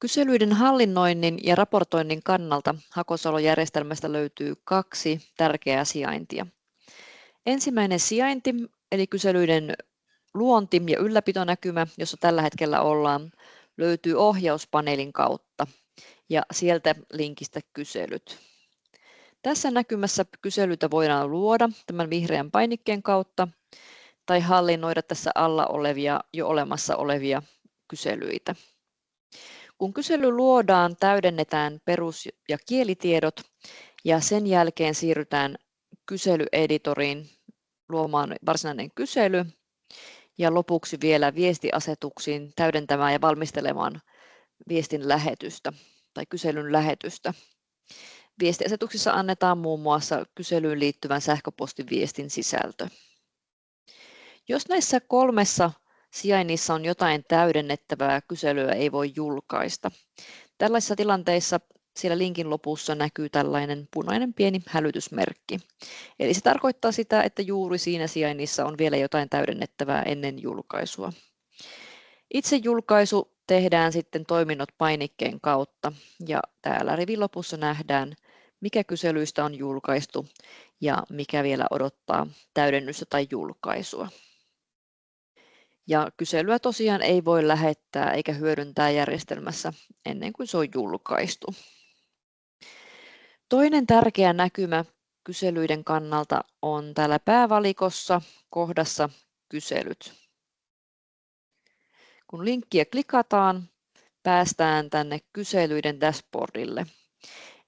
Kyselyiden hallinnoinnin ja raportoinnin kannalta Hakosalo-järjestelmästä löytyy kaksi tärkeää sijaintia. Ensimmäinen sijainti, eli kyselyiden luonti- ja ylläpitonäkymä, jossa tällä hetkellä ollaan, löytyy ohjauspaneelin kautta ja sieltä linkistä kyselyt. Tässä näkymässä kyselyitä voidaan luoda tämän vihreän painikkeen kautta tai hallinnoida tässä alla olevia jo olemassa olevia kyselyitä. Kun kysely luodaan, täydennetään perus- ja kielitiedot ja sen jälkeen siirrytään kyselyeditoriin luomaan varsinainen kysely ja lopuksi vielä viestiasetuksiin täydentämään ja valmistelemaan viestin lähetystä tai kyselyn lähetystä. Viestiasetuksissa annetaan muun muassa kyselyyn liittyvän sähköpostiviestin sisältö. Jos näissä kolmessa sijainnissa on jotain täydennettävää, kyselyä ei voi julkaista. Tällaisissa tilanteissa siellä linkin lopussa näkyy tällainen punainen pieni hälytysmerkki. Eli se tarkoittaa sitä, että juuri siinä sijainnissa on vielä jotain täydennettävää ennen julkaisua. Itse julkaisu tehdään sitten toiminnot painikkeen kautta ja täällä rivin lopussa nähdään, mikä kyselyistä on julkaistu ja mikä vielä odottaa täydennystä tai julkaisua. Ja kyselyä tosiaan ei voi lähettää eikä hyödyntää järjestelmässä ennen kuin se on julkaistu. Toinen tärkeä näkymä kyselyiden kannalta on täällä päävalikossa kohdassa kyselyt. Kun linkkiä klikataan, päästään tänne kyselyiden dashboardille.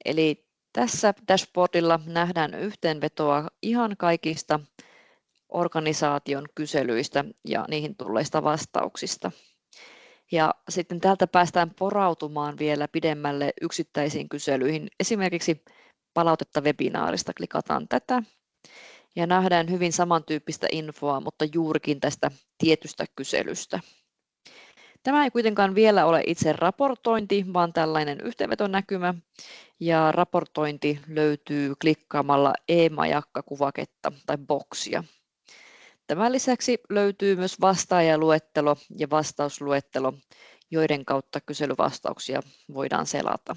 Eli tässä dashboardilla nähdään yhteenvetoa ihan kaikista organisaation kyselyistä ja niihin tulleista vastauksista. Ja sitten täältä päästään porautumaan vielä pidemmälle yksittäisiin kyselyihin. Esimerkiksi palautetta webinaarista, klikataan tätä ja nähdään hyvin samantyyppistä infoa, mutta juurikin tästä tietystä kyselystä. Tämä ei kuitenkaan vielä ole itse raportointi, vaan tällainen yhteenvetonäkymä ja raportointi löytyy klikkaamalla e-majakka-kuvaketta tai boksia. Tämän lisäksi löytyy myös vastaajaluettelo ja vastausluettelo, joiden kautta kyselyvastauksia voidaan selata.